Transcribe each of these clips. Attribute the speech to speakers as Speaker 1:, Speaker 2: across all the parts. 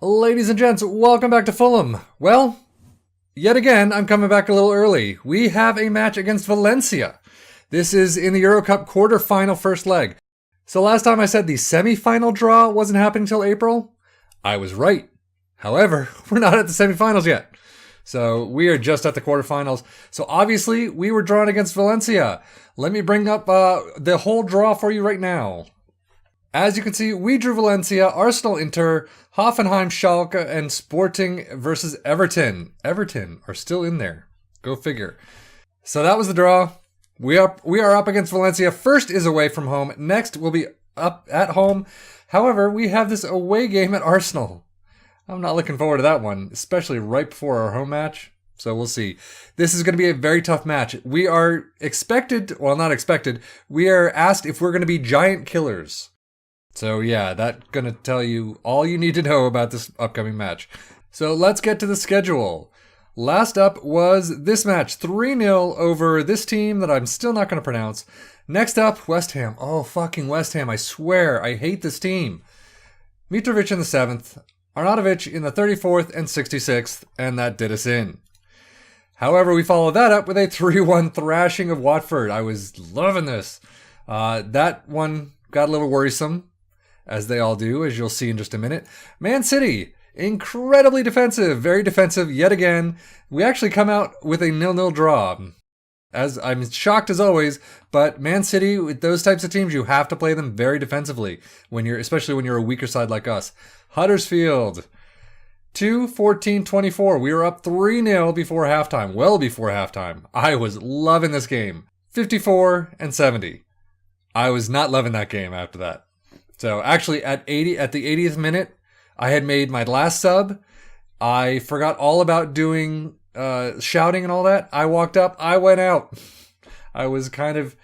Speaker 1: Ladies and gents, welcome back to Fulham. Well, yet again, I'm coming back a little early. We have a match against Valencia. This is in the Euro Cup quarter-final first leg. So last time I said the semi-final draw wasn't happening until April, I was right. However, we're not at the semi-finals yet. So we are just at the quarterfinals. So obviously, we were drawn against Valencia. Let me bring up the whole draw for you right now. As you can see, we drew Valencia, Arsenal, Inter, Hoffenheim, Schalke, and Sporting versus Everton. Everton are still in there. Go figure. So that was the draw. We are up against Valencia. First is away from home. Next will be up at home. However, we have this away game at Arsenal. I'm not looking forward to that one, especially right before our home match. So we'll see. This is going to be a very tough match. We are expected, well, not expected. We are asked if we're going to be giant killers. So yeah, that's going to tell you all you need to know about this upcoming match. So let's get to the schedule. Last up was this match, 3-0 over this team that I'm still not going to pronounce. Next up, West Ham. Oh, fucking West Ham. I swear, I hate this team. Mitrovic in the 7th, Arnautovic in the 34th and 66th, and that did us in. However, we followed that up with a 3-1 thrashing of Watford. I was loving this. That one got a little worrisome, as they all do, as you'll see in just a minute. Man City, incredibly defensive, very defensive yet again. We actually come out with a 0-0 draw. As I'm shocked as always, but Man City, with those types of teams, you have to play them very defensively, especially when you're a weaker side like us. Huddersfield, 2-14-24. We were up 3-0 before halftime, well before halftime. I was loving this game. 54-70. I was not loving that game after that. So actually at the 80th minute, I had made my last sub. I forgot all about doing shouting and all that. I walked up, I went out. I was kind of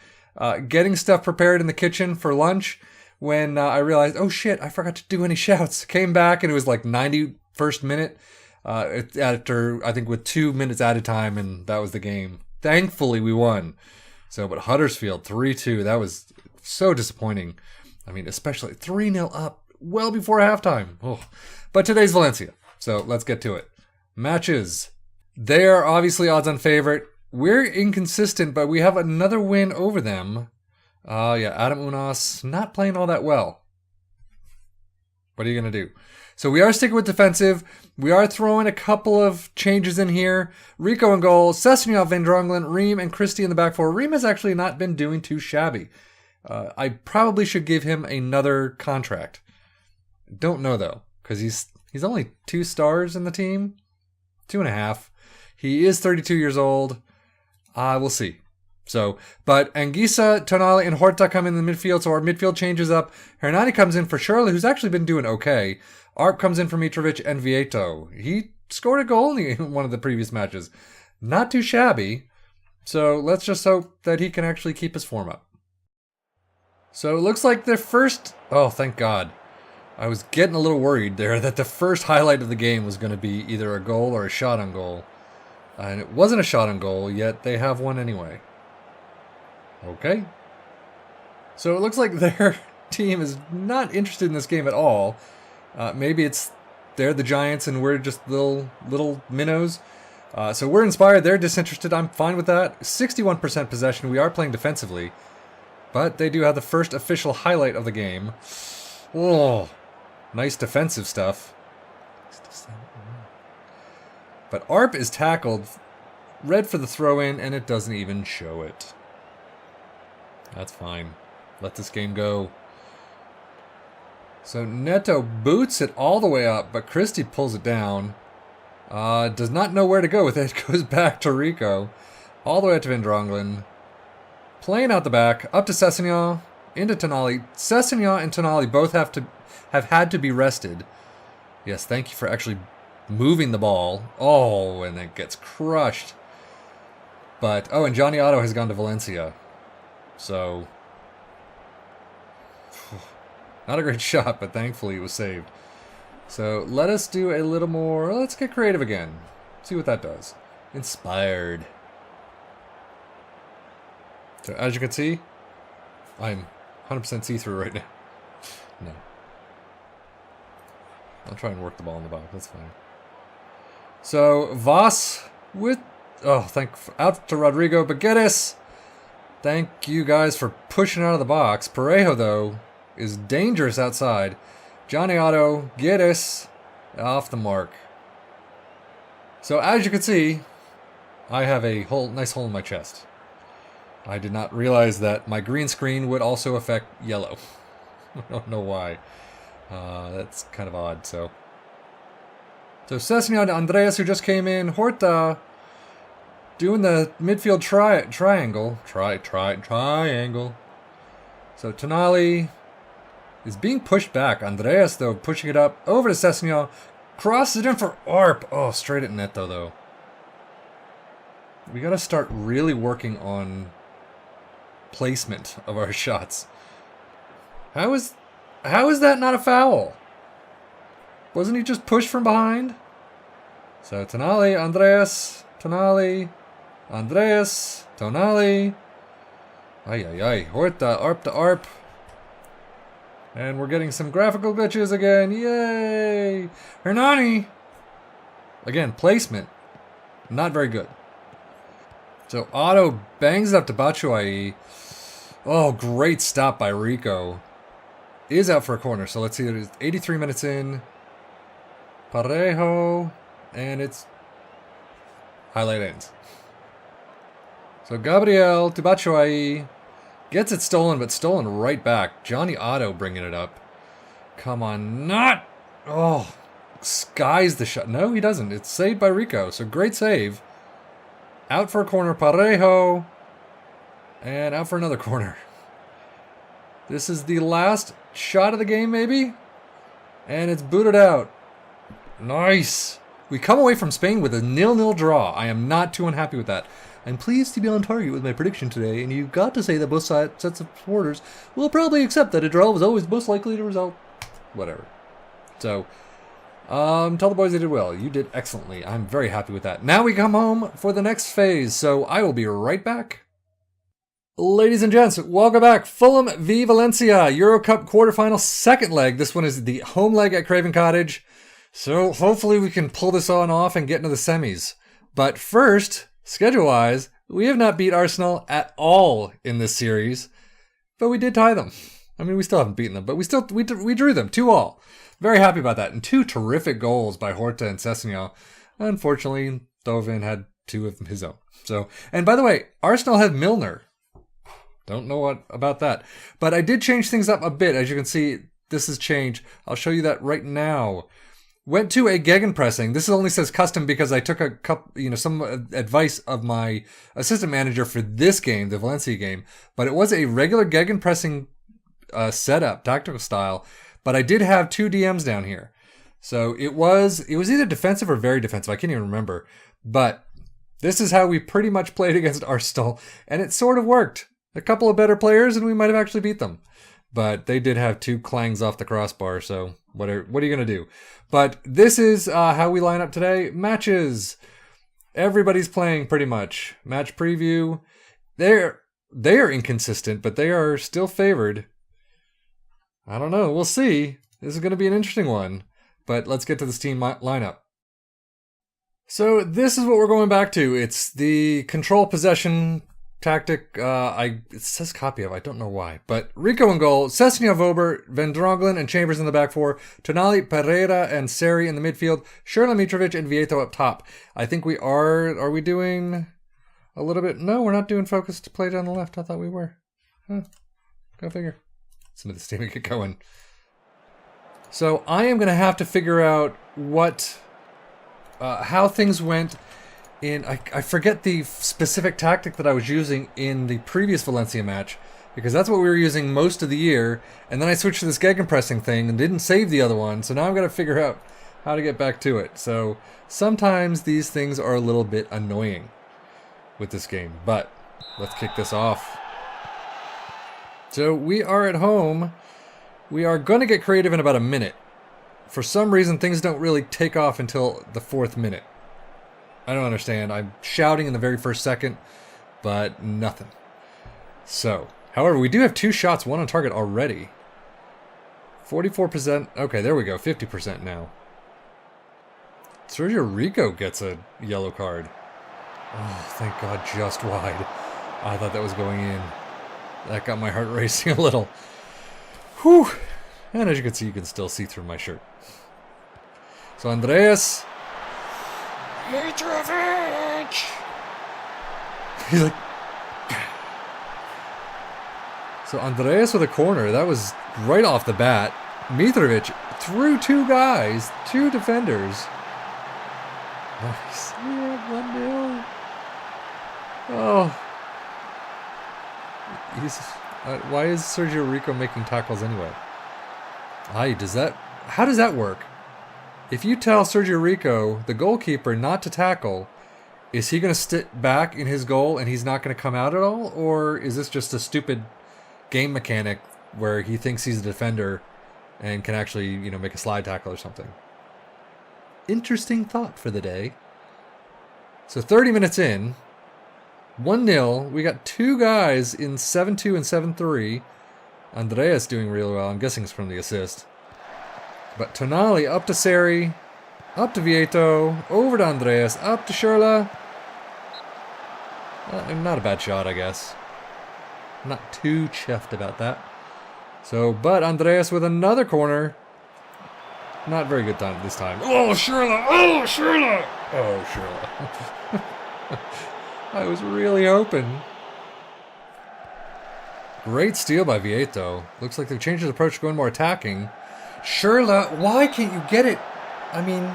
Speaker 1: getting stuff prepared in the kitchen for lunch when I realized, oh shit, I forgot to do any shouts. Came back and it was like 91st minute after, I think, with 2 minutes added time, and that was the game. Thankfully, we won. So, but Huddersfield, 3-2, that was so disappointing. I mean, especially 3-0 up well before halftime. Oh. But today's Valencia, so let's get to it. Matches. They are obviously odds-on favorite. We're inconsistent, but we have another win over them. Adam Unas not playing all that well. What are you going to do? So we are sticking with defensive. We are throwing a couple of changes in here. Rico in goal, Sessegnon, Van Drongelen, Ream, and Christie in the back four. Ream has actually not been doing too shabby. I probably should give him another contract. Don't know though, because he's only 2 stars in the team, 2.5. He is 32 years old. We'll see. So, but Anguissa, Tonali, and Horta come in the midfield, so our midfield changes up. Hernani comes in for Shirley, who's actually been doing okay. Arp comes in for Mitrovic and Vieto. He scored a goal in one of the previous matches. Not too shabby. So let's just hope that he can actually keep his form up. So it looks like their first... Oh, thank God. I was getting a little worried there that the first highlight of the game was going to be either a goal or a shot on goal. And it wasn't a shot on goal, yet they have one anyway. Okay. So it looks like their team is not interested in this game at all. Maybe they're the Giants and we're just little minnows. So we're inspired. They're disinterested. I'm fine with that. 61% possession. We are playing defensively. But they do have the first official highlight of the game. Oh, nice defensive stuff. But Arp is tackled, red for the throw-in, and it doesn't even show it. That's fine. Let this game go. So Neto boots it all the way up, but Christie pulls it down. Does not know where to go with it. Goes back to Rico. All the way up to Van Drongelen. Playing out the back, up to Sessegnon, into Tonali. Sessegnon and Tonali both have had to be rested. Yes, thank you for actually moving the ball. Oh, and it gets crushed. But, oh, and Johnny Otto has gone to Valencia. So, not a great shot, but thankfully it was saved. So, let us do a little more, let's get creative again. See what that does. Inspired. So as you can see, I'm 100% see-through right now. No. I'll try and work the ball in the box. That's fine. So, Voss with... Oh, out to Rodrigo Baguettes. Thank you guys for pushing out of the box. Parejo, though, is dangerous outside. Johnny Otto, Guedes, off the mark. So, as you can see, I have a nice hole in my chest. I did not realize that my green screen would also affect yellow. I don't know why. That's kind of odd, so... So, Cesnio to Andreas, who just came in. Horta doing the midfield triangle. Triangle. So, Tonali is being pushed back. Andreas, though, pushing it up. Over to Cesnio. Crosses it in for Arp. Oh, straight at Neto, though. We got to start really working on placement of our shots. How is that not a foul? Wasn't he just pushed from behind? So Tonali, Andreas, Tonali, Andreas, Tonali. Ay. Horta, Arp to Arp. And we're getting some graphical glitches again. Yay! Hernani. Again, placement. Not very good. So Otto bangs it up to Batshuayi. Oh, great stop by Rico. Is out for a corner. So let's see. It is 83 minutes in. Parejo. And it's highlight ends. So Gabriel to Batshuayi. Gets it stolen, but stolen right back. Johnny Otto bringing it up. Come on. Not. Oh. Skies the shot. No, he doesn't. It's saved by Rico. So great save. Out for a corner. Parejo. And out for another corner. This is the last shot of the game, maybe? And it's booted out. Nice. We come away from Spain with a 0-0 draw. I am not too unhappy with that. I'm pleased to be on target with my prediction today, and you've got to say that both sets of supporters will probably accept that a draw was always most likely to result. Whatever. So, tell the boys they did well. You did excellently. I'm very happy with that. Now we come home for the next phase, so I will be right back. Ladies and gents, welcome back. Fulham v Valencia, Euro Cup quarterfinal second leg. This one is the home leg at Craven Cottage. So hopefully we can pull this on off and get into the semis. But first, schedule-wise, we have not beat Arsenal at all in this series. But we did tie them. I mean, we still haven't beaten them, but we drew them 2-2. Very happy about that. And 2 terrific goals by Horta and Cesnio. Unfortunately, Dovin had 2 of his own. So, and by the way, Arsenal have Milner. Don't know what about that. But I did change things up a bit. As you can see, this has changed. I'll show you that right now. Went to a gegenpressing. This only says custom because I took some advice of my assistant manager for this game, the Valencia game. But it was a regular gegenpressing setup, tactical style. But I did have 2 DMs down here. So it was either defensive or very defensive. I can't even remember. But this is how we pretty much played against Arsenal. And it sort of worked. A couple of better players and we might have actually beat them. But they did have 2 clangs off the crossbar, so what are you going to do? But this is how we line up today. Matches. Everybody's playing pretty much. Match preview. They are inconsistent, but they are still favored. I don't know. We'll see. This is going to be an interesting one. But let's get to this team lineup. So this is what we're going back to. It's the control possession tactic. It says copy of. I don't know why. But Rico in goal. Cesnio, Vober, Van Drongelen, and Chambers in the back 4. Tonali, Pereira, and Seri in the midfield. Sherla Mitrovic and Vieto up top. I think we are. Are we doing a little bit? No, we're not doing focused play down the left. I thought we were. Huh. Go figure. Some of this team get going. So I am going to have to figure out how things went. I forget the specific tactic that I was using in the previous Valencia match, because that's what we were using most of the year, and then I switched to this gegenpressing thing and didn't save the other one, so now I'm going to figure out how to get back to it. So sometimes these things are a little bit annoying with this game, but let's kick this off. So we are at home. We are going to get creative in about a minute. For some reason, things don't really take off until the 4th minute. I don't understand. I'm shouting in the very first second, but nothing. So, however, we do have 2 shots, 1 on target already. 44%. Okay, there we go. 50% now. Sergio Rico gets a yellow card. Oh, thank God, just wide. I thought that was going in. That got my heart racing a little. Whew. And as you can see, you can still see through my shirt. So Andreas. Mitrovic! He's like... So Andreas with a corner. That was right off the bat. Mitrovic through two guys. Two defenders. Nice. Yeah, 1-0. Oh. Why is Sergio Rico making tackles anyway? How does that work? If you tell Sergio Rico, the goalkeeper, not to tackle, is he going to sit back in his goal and he's not going to come out at all? Or is this just a stupid game mechanic where he thinks he's a defender and can actually, make a slide tackle or something? Interesting thought for the day. So 30 minutes in, 1-0. We got two guys in 7-2 and 7-3. Andreas doing really well. I'm guessing it's from the assist. But Tonali up to Seri, up to Vieto, over to Andreas, up to Schürrle. Not a bad shot, I guess. Not too chuffed about that. But Andreas with another corner. Not very good time this time. Oh, Schürrle! Oh, Schürrle! Oh, Schürrle. I was really hoping. Great steal by Vieto. Looks like they've changed his approach, going more attacking. Schürrle, why can't you get it? I mean,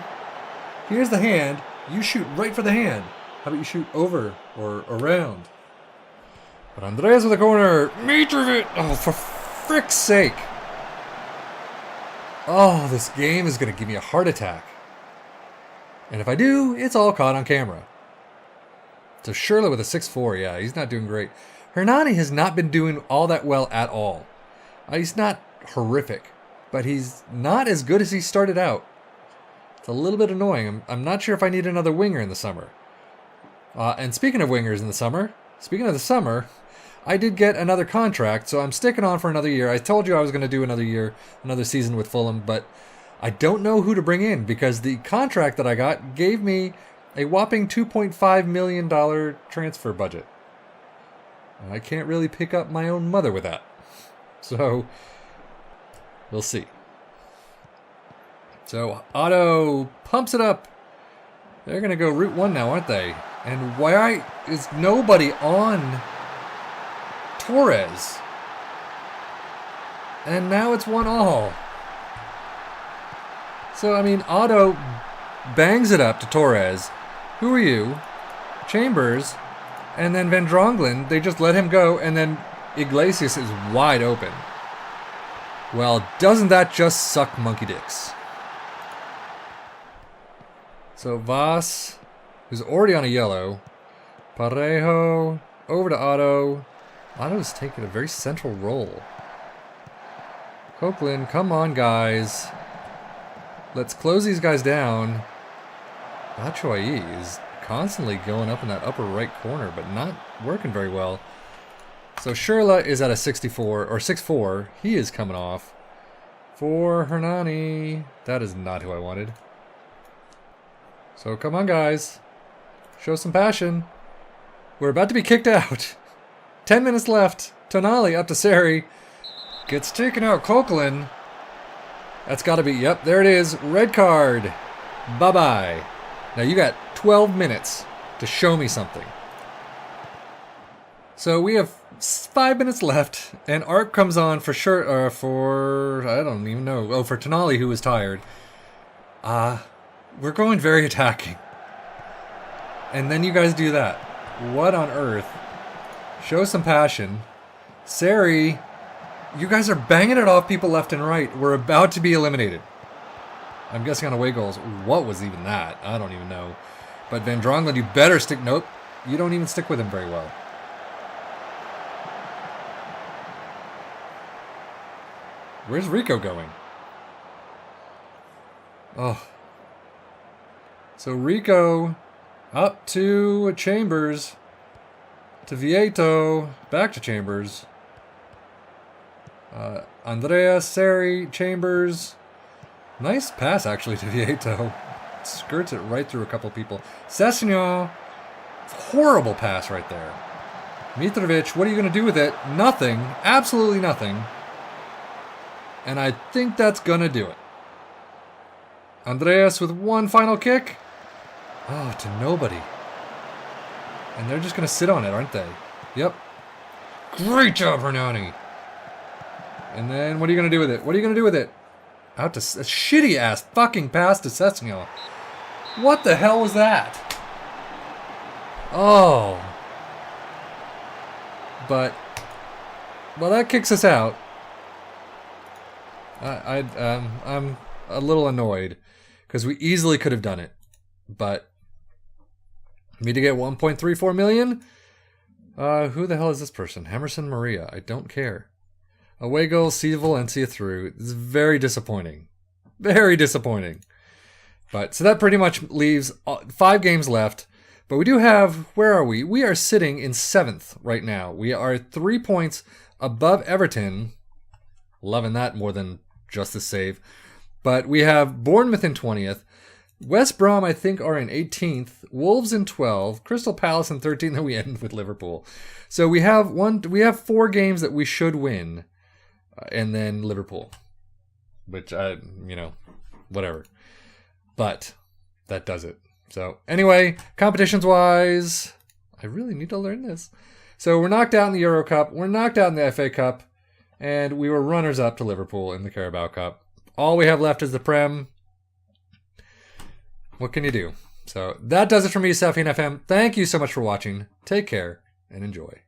Speaker 1: here's the hand. You shoot right for the hand. How about you shoot over or around? But Andreas with a corner. Mitrovic! Oh, for frick's sake. Oh, this game is going to give me a heart attack. And if I do, it's all caught on camera. So Schürrle with a 6-4. Yeah, he's not doing great. Hernani has not been doing all that well at all. He's not horrific, but he's not as good as he started out. It's a little bit annoying. I'm not sure if I need another winger in the summer. And speaking of wingers in the summer, I did get another contract, so I'm sticking on for another year. I told you I was going to do another season with Fulham, but I don't know who to bring in because the contract that I got gave me a whopping $2.5 million transfer budget. I can't really pick up my own mother with that. So, we'll see. So, Otto pumps it up. They're going to go Route 1 now, aren't they? And why is nobody on Torres? And now it's 1-1. So, I mean, Otto bangs it up to Torres. Who are you? Chambers. And then Van Drongelen, they just let him go, and then Iglesias is wide open. Well, doesn't that just suck monkey dicks? So Vas, who's already on a yellow. Parejo, over to Otto. Otto's taking a very central role. Copeland, come on, guys. Let's close these guys down. Batshuayi is constantly going up in that upper right corner, but not working very well. So Schürrle is at a 64 or 6-4. He is coming off for Hernani. That is not who I wanted. So come on, guys. Show some passion. We're about to be kicked out. 10 minutes left. Tonali up to Seri. Gets taken out. Coquelin. That's got to be, yep, there it is. Red card. Bye-bye. Now you got 12 minutes to show me something. So we have 5 minutes left, and Arp comes on for I don't even know. Oh, for Tonali, who was tired. We're going very attacking. And then you guys do that. What on earth? Show some passion. Seri, you guys are banging it off people left and right. We're about to be eliminated. I'm guessing on away goals. What was even that? I don't even know. But Van Drongelen, you better stick. Nope. You don't even stick with him very well. Where's Rico going? Oh. So Rico up to Chambers. To Vieto. Back to Chambers. Andrea, Seri, Chambers. Nice pass, actually, to Vieto. Skirts it right through a couple people. Sessignon. Horrible pass right there. Mitrovic, what are you going to do with it? Nothing. Absolutely nothing. And I think that's going to do it. Andreas with one final kick. Oh, to nobody. And they're just going to sit on it, aren't they? Yep. Great job, Hernani. And then what are you going to do with it? What are you going to do with it? Out to a shitty-ass fucking pass to Sessignon. What the hell was that? Oh. But, well, that kicks us out. I'm a little annoyed because we easily could have done it, but me to get 1.34 million. Who the hell is this person? Emerson Maria. I don't care. Away goal, see Valencia through. This is very disappointing. Very disappointing. But so that pretty much leaves 5 games left. But we do have, where are we? We are sitting in 7th right now. We are 3 points above Everton. Loving that more than just the save. But we have Bournemouth in 20th. West Brom, I think, are in 18th. Wolves in 12th. Crystal Palace in 13th. Then we end with Liverpool. So we have 4 games that we should win. And then Liverpool. Which, whatever. But that does it. So anyway, competitions-wise, I really need to learn this. So we're knocked out in the Euro Cup. We're knocked out in the FA Cup. And we were runners-up to Liverpool in the Carabao Cup. All we have left is the Prem. What can you do? So that does it for me, Sefian FM. Thank you so much for watching. Take care and enjoy.